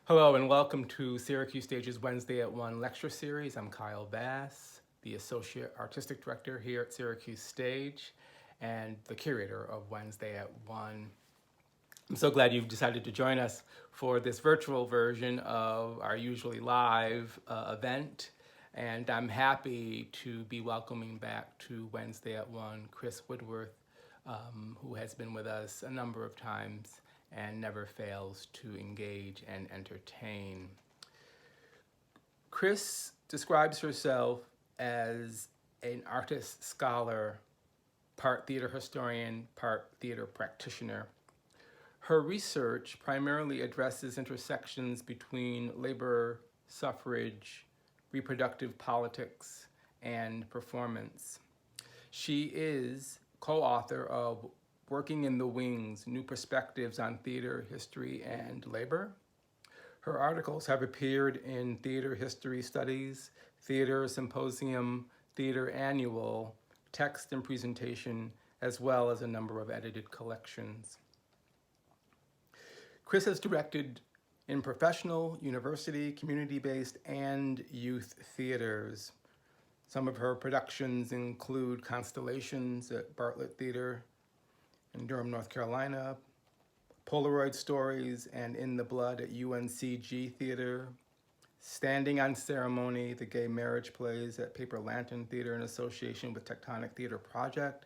Hello and welcome to Syracuse Stage's Wednesday at 1 lecture series. I'm Kyle Bass, the Associate Artistic Director here at Syracuse Stage and the curator of Wednesday at 1. I'm so glad you've decided to join us for this virtual version of our usually live event. And I'm happy to be welcoming back to Wednesday at 1 Chris Woodworth, who has been with us a number of times and never fails to engage and entertain. Chris describes herself as an artist scholar, part theater historian, part theater practitioner. Her research primarily addresses intersections between labor, suffrage, reproductive politics, and performance. She is co-author of Working in the Wings, New Perspectives on Theater, History, and Labor. Her articles have appeared in Theater History Studies, Theater Symposium, Theater Annual, Text and Presentation, as well as a number of edited collections. Chris has directed in professional, university, community-based, and youth theaters. Some of her productions include Constellations at Bartlett Theater in Durham, North Carolina, Polaroid Stories and In the Blood at UNCG Theater, Standing on Ceremony, the Gay Marriage Plays at Paper Lantern Theater in association with Tectonic Theater Project,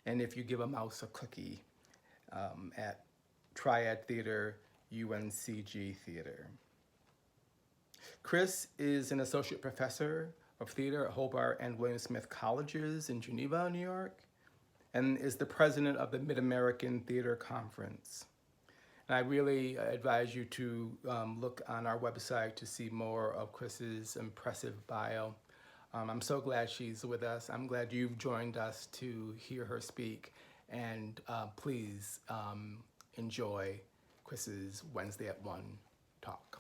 and If You Give a Mouse a Cookie at Triad Theater, UNCG Theater. Chris is an associate professor of theater at Hobart and William Smith Colleges in Geneva, New York, and is the president of the Mid-American Theater Conference. And I really advise you to look on our website to see more of Chris's impressive bio. I'm so glad she's with us. I'm glad you've joined us to hear her speak. And please enjoy Chris's Wednesday at 1 talk.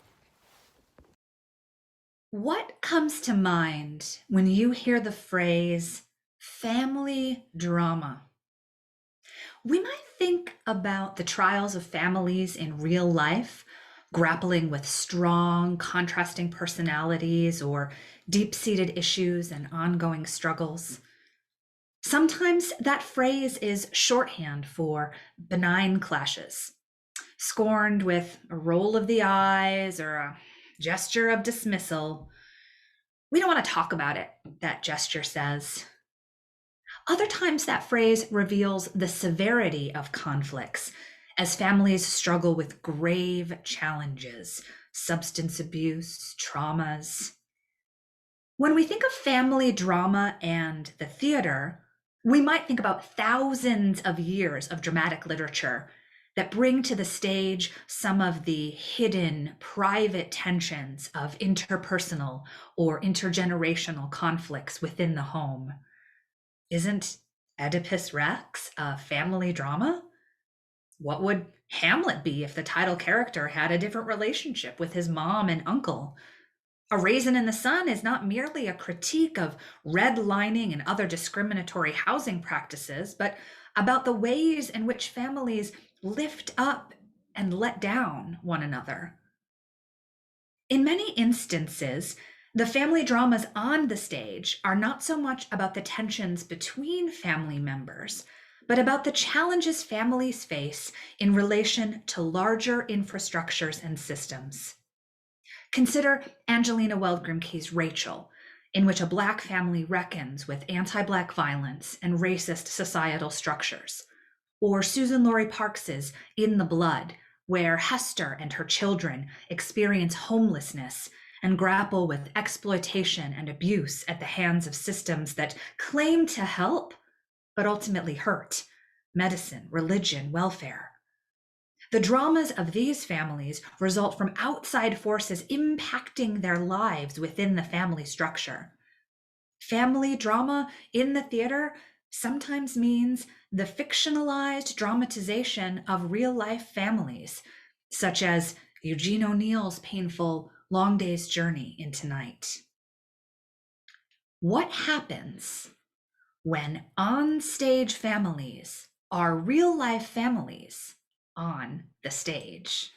What comes to mind when you hear the phrase family drama? We might think about the trials of families in real life, grappling with strong, contrasting personalities or deep-seated issues and ongoing struggles. Sometimes that phrase is shorthand for benign clashes, scorned with a roll of the eyes or a gesture of dismissal. We don't want to talk about it, that gesture says. Other times, that phrase reveals the severity of conflicts as families struggle with grave challenges, substance abuse, traumas. When we think of family drama and the theater, we might think about thousands of years of dramatic literature that bring to the stage some of the hidden, private tensions of interpersonal or intergenerational conflicts within the home. Isn't Oedipus Rex a family drama? What would Hamlet be if the title character had a different relationship with his mom and uncle? A Raisin in the Sun is not merely a critique of redlining and other discriminatory housing practices, but about the ways in which families lift up and let down one another. In many instances, the family dramas on the stage are not so much about the tensions between family members, but about the challenges families face in relation to larger infrastructures and systems. Consider Angelina Weld-Grimke's Rachel, in which a Black family reckons with anti-Black violence and racist societal structures, or Susan Laurie Parks's In the Blood, where Hester and her children experience homelessness and grapple with exploitation and abuse at the hands of systems that claim to help, but ultimately hurt: medicine, religion, welfare. The dramas of these families result from outside forces impacting their lives within the family structure. Family drama in the theater sometimes means the fictionalized dramatization of real-life families, such as Eugene O'Neill's painful Long Day's Journey into Night. What happens when on-stage families are real-life families on the stage?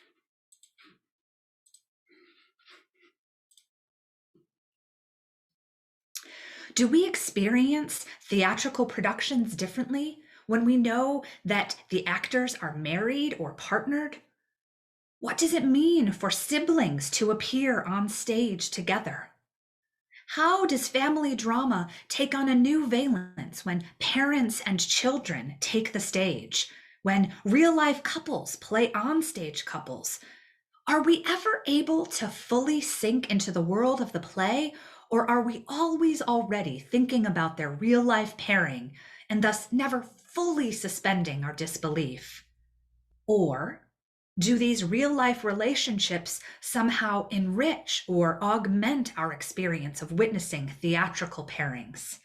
Do we experience theatrical productions differently when we know that the actors are married or partnered? What does it mean for siblings to appear on stage together? How does family drama take on a new valence when parents and children take the stage, when real life couples play onstage couples? Are we ever able to fully sink into the world of the play, or are we always already thinking about their real life pairing and thus never fully suspending our disbelief? Or do these real life relationships somehow enrich or augment our experience of witnessing theatrical pairings?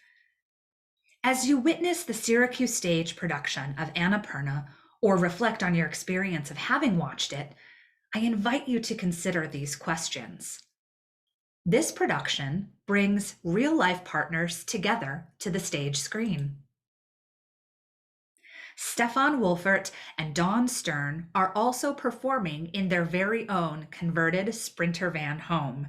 As you witness the Syracuse Stage production of Annapurna or reflect on your experience of having watched it, I invite you to consider these questions. This production brings real life partners together to the stage screen. Stefan Wolfert and Dawn Stern are also performing in their very own converted Sprinter van home.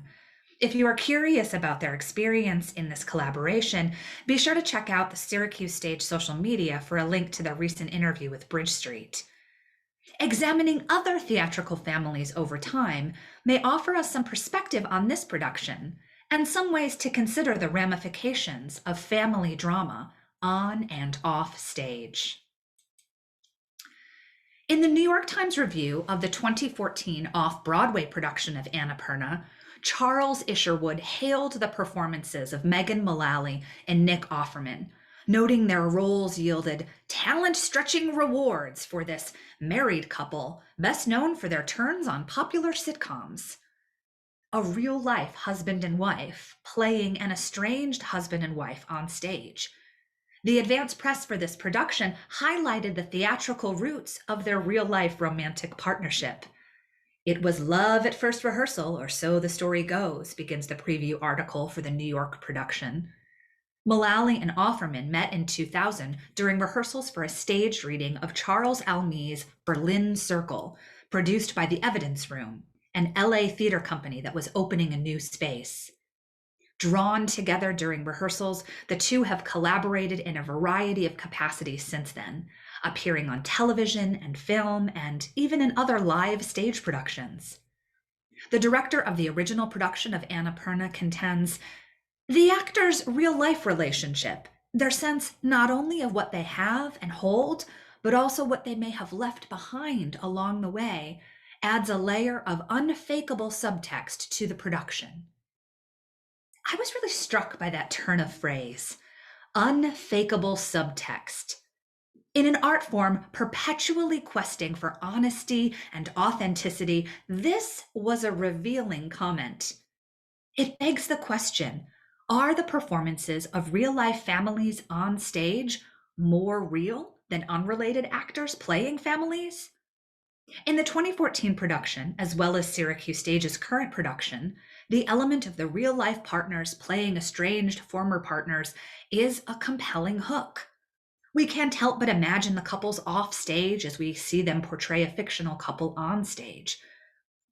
If you are curious about their experience in this collaboration, be sure to check out the Syracuse Stage social media for a link to their recent interview with Bridge Street. Examining other theatrical families over time may offer us some perspective on this production and some ways to consider the ramifications of family drama on and off stage. In the New York Times review of the 2014 off-Broadway production of Annapurna, Charles Isherwood hailed the performances of Megan Mullally and Nick Offerman, noting their roles yielded talent-stretching rewards for this married couple, best known for their turns on popular sitcoms. A real-life husband and wife playing an estranged husband and wife on stage. The advance press for this production highlighted the theatrical roots of their real-life romantic partnership. It was love at first rehearsal, or so the story goes, begins the preview article for the New York production. Mullally and Offerman met in 2000 during rehearsals for a staged reading of Charles Almee's Berlin Circle, produced by the Evidence Room, an LA theater company that was opening a new space. Drawn together during rehearsals, the two have collaborated in a variety of capacities since then, appearing on television and film and even in other live stage productions. The director of the original production of Annapurna contends, the actors' real-life relationship, their sense not only of what they have and hold, but also what they may have left behind along the way, adds a layer of unfakeable subtext to the production. I was really struck by that turn of phrase, unfakeable subtext. In an art form perpetually questing for honesty and authenticity, this was a revealing comment. It begs the question, are the performances of real-life families on stage more real than unrelated actors playing families? In the 2014 production, as well as Syracuse Stage's current production, the element of the real-life partners playing estranged former partners is a compelling hook. We can't help but imagine the couples off stage as we see them portray a fictional couple on stage.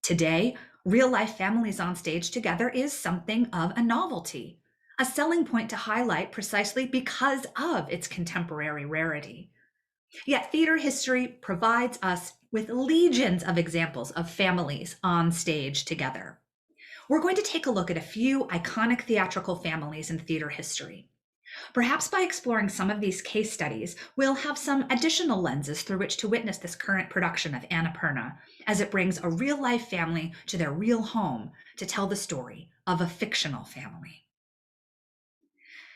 Today, real-life families on stage together is something of a novelty, a selling point to highlight precisely because of its contemporary rarity. Yet theater history provides us with legions of examples of families on stage together. We're going to take a look at a few iconic theatrical families in theater history. Perhaps by exploring some of these case studies, we'll have some additional lenses through which to witness this current production of Annapurna, as it brings a real-life family to their real home to tell the story of a fictional family.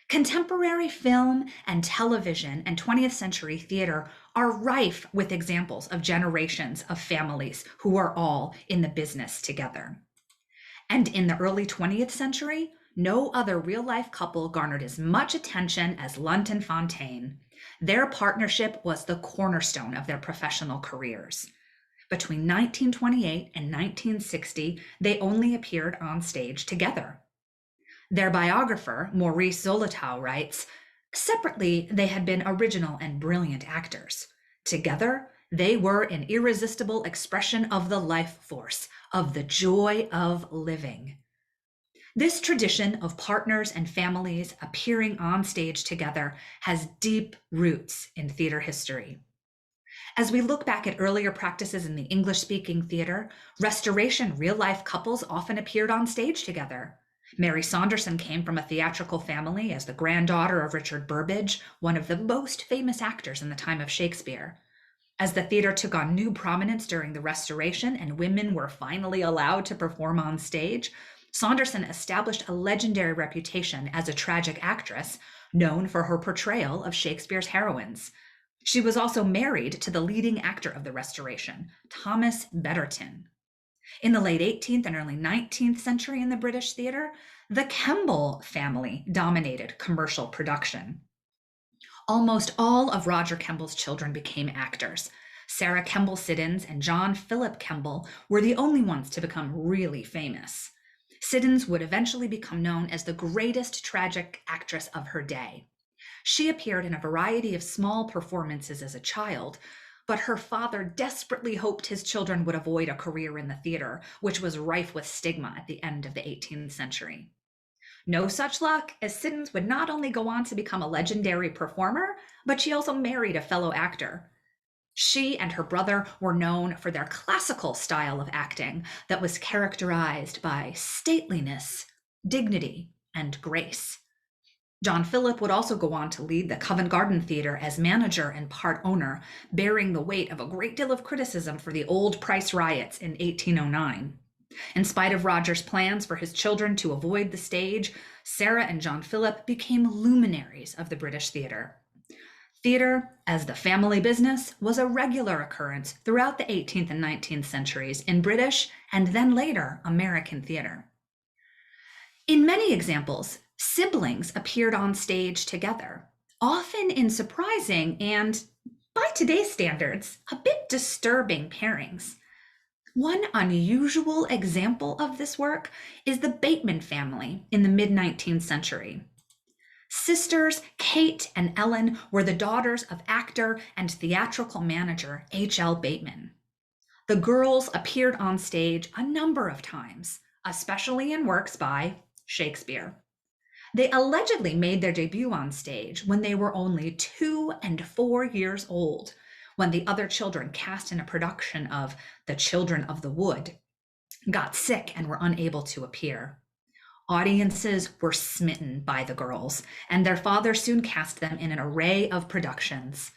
Contemporary film and television and 20th century theater are rife with examples of generations of families who are all in the business together. And in the early 20th century, no other real-life couple garnered as much attention as Lunt and Fontaine. Their partnership was the cornerstone of their professional careers. Between 1928 and 1960, they only appeared on stage together. Their biographer, Maurice Zolotow, writes, separately, they had been original and brilliant actors. Together, they were an irresistible expression of the life force, of the joy of living. This tradition of partners and families appearing on stage together has deep roots in theater history. As we look back at earlier practices in the English-speaking theater, Restoration real-life couples often appeared on stage together. Mary Saunderson came from a theatrical family as the granddaughter of Richard Burbage, one of the most famous actors in the time of Shakespeare. As the theater took on new prominence during the Restoration and women were finally allowed to perform on stage, Saunderson established a legendary reputation as a tragic actress, known for her portrayal of Shakespeare's heroines. She was also married to the leading actor of the Restoration, Thomas Betterton. In the late 18th and early 19th century in the British theater, the Campbell family dominated commercial production. Almost all of Roger Kemball's children became actors. Sarah Kemble Siddons and John Philip Kemble were the only ones to become really famous. Siddons would eventually become known as the greatest tragic actress of her day. She appeared in a variety of small performances as a child, but her father desperately hoped his children would avoid a career in the theater, which was rife with stigma at the end of the 18th century. No such luck, as Siddons would not only go on to become a legendary performer, but she also married a fellow actor. She and her brother were known for their classical style of acting that was characterized by stateliness, dignity, and grace. John Philip would also go on to lead the Covent Garden Theatre as manager and part owner, bearing the weight of a great deal of criticism for the old price riots in 1809. In spite of Roger's plans for his children to avoid the stage, Sarah and John Philip became luminaries of the British theater. Theater, as the family business, was a regular occurrence throughout the 18th and 19th centuries in British and then later American theater. In many examples, siblings appeared on stage together, often in surprising and, by today's standards, a bit disturbing pairings. One unusual example of this work is the Bateman family in the mid-19th century. Sisters Kate and Ellen were the daughters of actor and theatrical manager H.L. Bateman. The girls appeared on stage a number of times, especially in works by Shakespeare. They allegedly made their debut on stage when they were only 2 and 4 years old, when the other children cast in a production of The Children of the Wood got sick and were unable to appear. Audiences were smitten by the girls, and their father soon cast them in an array of productions.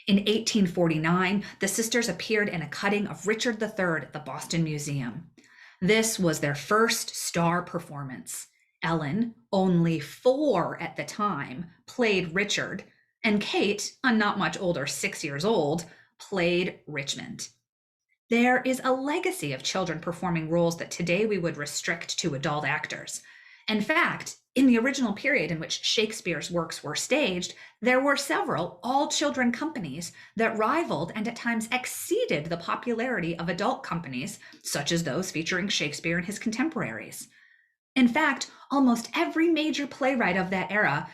In 1849, the sisters appeared in a cutting of Richard III at the Boston Museum. This was their first star performance. Ellen, only 4 at the time, played Richard, and Kate, a not much older 6 years old, played Richmond. There is a legacy of children performing roles that today we would restrict to adult actors. In fact, in the original period in which Shakespeare's works were staged, there were several all-children companies that rivaled and at times exceeded the popularity of adult companies, such as those featuring Shakespeare and his contemporaries. In fact, almost every major playwright of that era,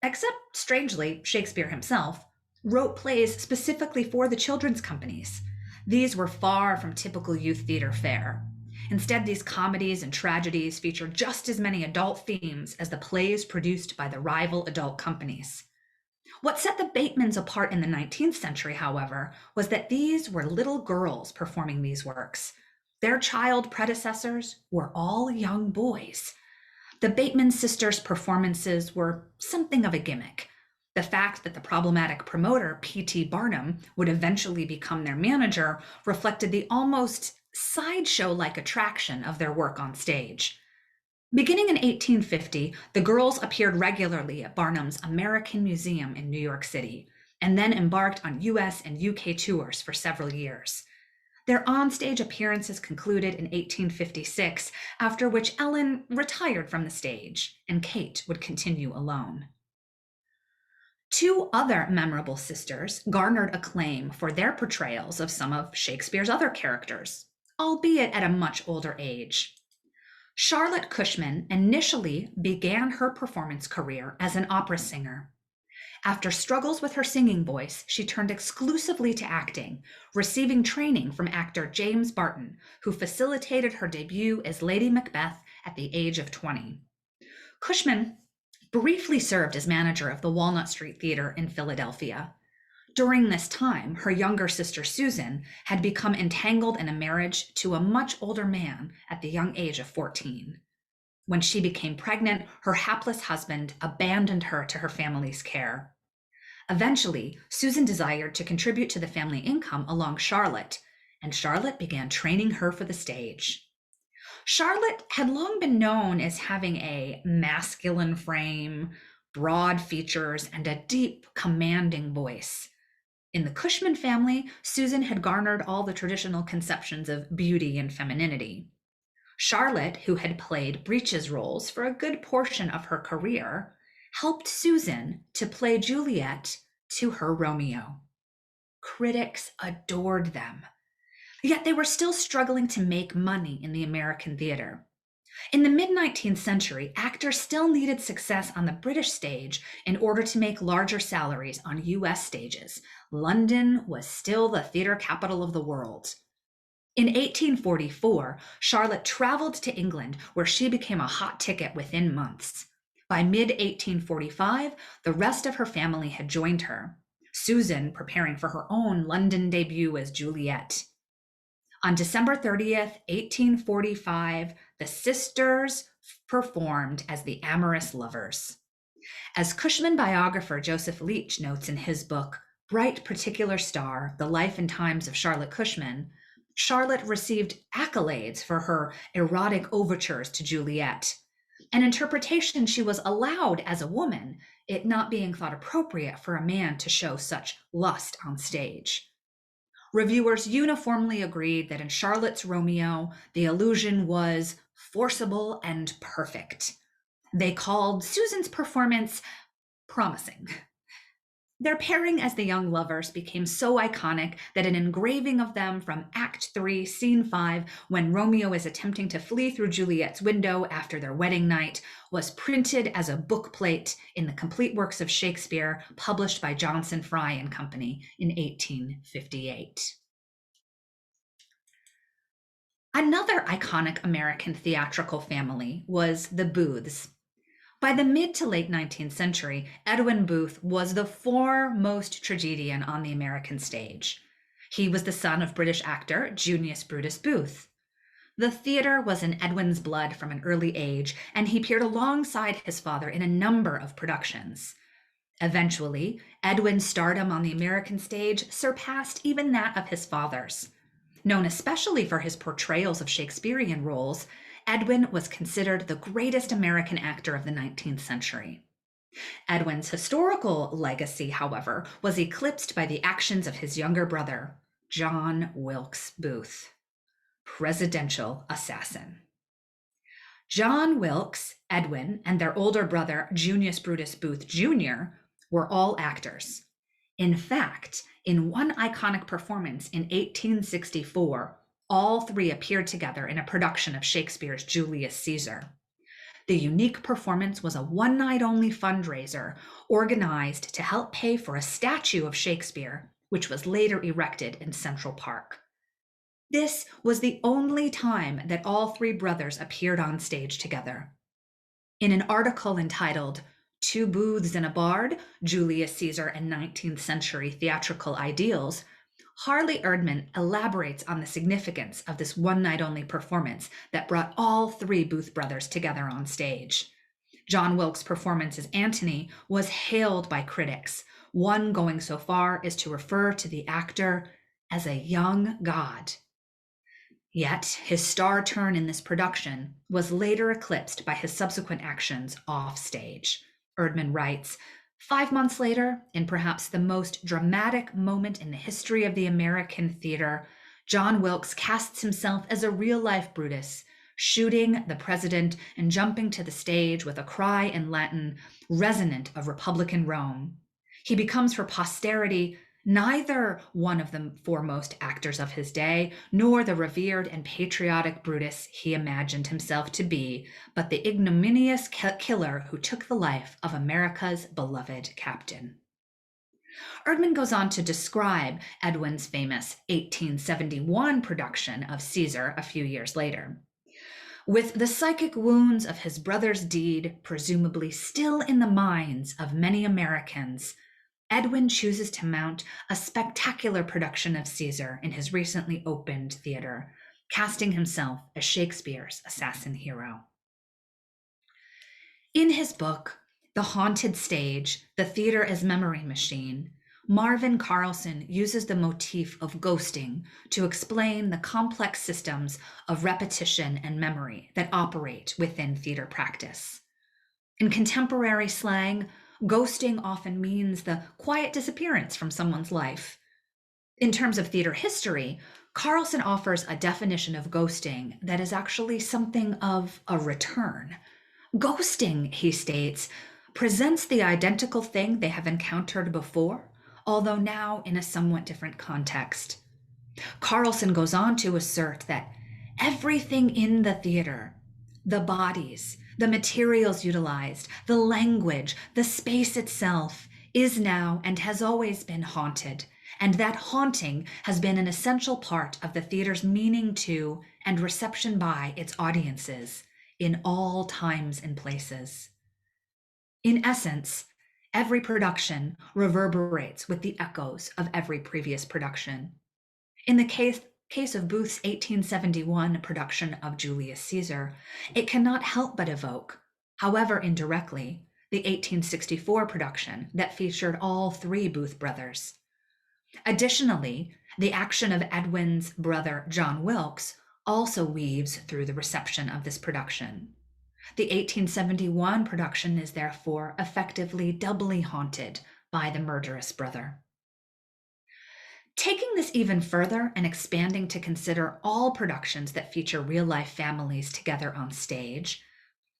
except, strangely, Shakespeare himself, wrote plays specifically for the children's companies. These were far from typical youth theater fare. Instead, these comedies and tragedies featured just as many adult themes as the plays produced by the rival adult companies. What set the Batemans apart in the 19th century, however, was that these were little girls performing these works. Their child predecessors were all young boys. The Bateman sisters' performances were something of a gimmick. The fact that the problematic promoter, P.T. Barnum, would eventually become their manager reflected the almost sideshow-like attraction of their work on stage. Beginning in 1850, the girls appeared regularly at Barnum's American Museum in New York City, and then embarked on US and UK tours for several years. Their onstage appearances concluded in 1856, after which Ellen retired from the stage, and Kate would continue alone. 2 other memorable sisters garnered acclaim for their portrayals of some of Shakespeare's other characters, albeit at a much older age. Charlotte Cushman initially began her performance career as an opera singer. After struggles with her singing voice, she turned exclusively to acting, receiving training from actor James Barton, who facilitated her debut as Lady Macbeth at the age of 20. Cushman briefly served as manager of the Walnut Street Theater in Philadelphia. During this time, her younger sister Susan had become entangled in a marriage to a much older man at the young age of 14. When she became pregnant, her hapless husband abandoned her to her family's care. Eventually, Susan desired to contribute to the family income along Charlotte, and Charlotte began training her for the stage. Charlotte had long been known as having a masculine frame, broad features, and a deep, commanding voice. In the Cushman family, Susan had garnered all the traditional conceptions of beauty and femininity. Charlotte, who had played breeches roles for a good portion of her career, helped Susan to play Juliet to her Romeo. Critics adored them, yet they were still struggling to make money in the American theater. In the mid-19th century, actors still needed success on the British stage in order to make larger salaries on US stages. London was still the theater capital of the world. In 1844, Charlotte traveled to England, where she became a hot ticket within months. By mid-1845, the rest of her family had joined her, Susan preparing for her own London debut as Juliet. On December 30th, 1845, the sisters performed as the amorous lovers. As Cushman biographer Joseph Leach notes in his book, Bright Particular Star, The Life and Times of Charlotte Cushman, Charlotte received accolades for her erotic overtures to Juliet, an interpretation she was allowed as a woman, it not being thought appropriate for a man to show such lust on stage. Reviewers uniformly agreed that in Charlotte's Romeo, the illusion was forcible and perfect. They called Susan's performance promising. Their pairing as the young lovers became so iconic that an engraving of them from Act 3, Scene 5, when Romeo is attempting to flee through Juliet's window after their wedding night, was printed as a bookplate in the Complete Works of Shakespeare, published by Johnson, Fry and Company in 1858. Another iconic American theatrical family was the Booths. By the mid to late 19th century, Edwin Booth was the foremost tragedian on the American stage. He was the son of British actor Junius Brutus Booth. The theater was in Edwin's blood from an early age, and he appeared alongside his father in a number of productions. Eventually, Edwin's stardom on the American stage surpassed even that of his father's. Known especially for his portrayals of Shakespearean roles, Edwin was considered the greatest American actor of the 19th century. Edwin's historical legacy, however, was eclipsed by the actions of his younger brother, John Wilkes Booth, presidential assassin. John Wilkes, Edwin, and their older brother, Junius Brutus Booth Jr., were all actors. In fact, in one iconic performance in 1864, all three appeared together in a production of Shakespeare's Julius Caesar. The unique performance was a one-night-only fundraiser organized to help pay for a statue of Shakespeare, which was later erected in Central Park. This was the only time that all three brothers appeared on stage together. In an article entitled Two Booths and a Bard, Julius Caesar and 19th Century Theatrical Ideals, Harley Erdman elaborates on the significance of this one-night-only performance that brought all three Booth brothers together on stage. John Wilkes' performance as Antony was hailed by critics, one going so far as to refer to the actor as a young god. Yet, his star turn in this production was later eclipsed by his subsequent actions off stage. Erdman writes, 5 months later, in perhaps the most dramatic moment in the history of the American theater, John Wilkes casts himself as a real-life Brutus, shooting the president and jumping to the stage with a cry in Latin resonant of Republican Rome. He becomes for posterity neither one of the foremost actors of his day, nor the revered and patriotic Brutus he imagined himself to be, but the ignominious killer who took the life of America's beloved captain. Erdman goes on to describe Edwin's famous 1871 production of Caesar a few years later. With the psychic wounds of his brother's deed presumably still in the minds of many Americans, Edwin chooses to mount a spectacular production of Caesar in his recently opened theater, casting himself as Shakespeare's assassin hero. In his book, The Haunted Stage, The Theater as Memory Machine, Marvin Carlson uses the motif of ghosting to explain the complex systems of repetition and memory that operate within theater practice. In contemporary slang, ghosting often means the quiet disappearance from someone's life. In terms of theater history, Carlson offers a definition of ghosting that is actually something of a return. Ghosting, he states, presents the identical thing they have encountered before, although now in a somewhat different context. Carlson goes on to assert that everything in the theater, the bodies, the materials utilized, the language, the space itself, is now and has always been haunted, and that haunting has been an essential part of the theater's meaning to and reception by its audiences in all times and places. In essence, every production reverberates with the echoes of every previous production. In the case of Booth's 1871 production of Julius Caesar, it cannot help but evoke, however indirectly, the 1864 production that featured all three Booth brothers. Additionally, the action of Edwin's brother John Wilkes also weaves through the reception of this production. The 1871 production is therefore effectively doubly haunted by the murderous brother. Taking this even further and expanding to consider all productions that feature real-life families together on stage,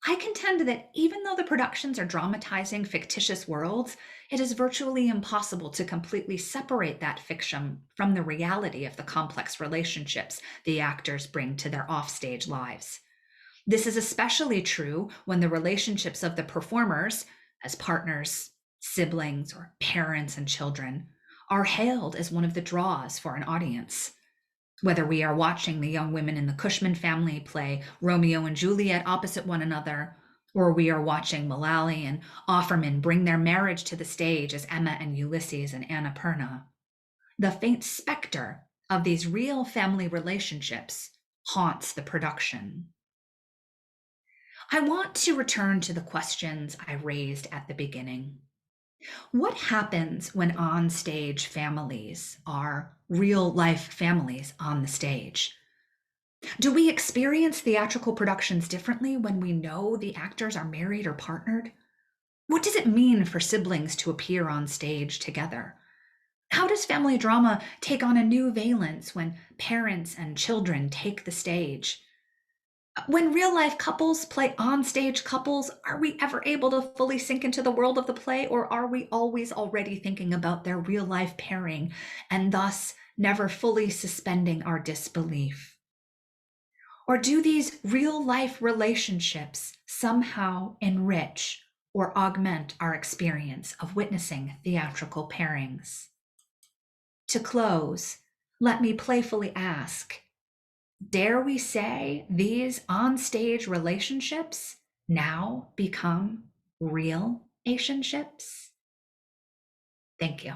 I contend that even though the productions are dramatizing fictitious worlds, it is virtually impossible to completely separate that fiction from the reality of the complex relationships the actors bring to their offstage lives. This is especially true when the relationships of the performers, as partners, siblings, or parents and children, are hailed as one of the draws for an audience. Whether we are watching the young women in the Cushing family play Romeo and Juliet opposite one another, or we are watching Mullally and Offerman bring their marriage to the stage as Emma and Ulysses and Annapurna, the faint specter of these real family relationships haunts the production. I want to return to the questions I raised at the beginning. What happens when on-stage families are real-life families on the stage? Do we experience theatrical productions differently when we know the actors are married or partnered? What does it mean for siblings to appear on stage together? How does family drama take on a new valence when parents and children take the stage? When real-life couples play on-stage couples, are we ever able to fully sink into the world of the play, or are we always already thinking about their real-life pairing and thus never fully suspending our disbelief? Or do these real-life relationships somehow enrich or augment our experience of witnessing theatrical pairings? To close, let me playfully ask, dare we say these on-stage relationships now become real relationships? Thank you.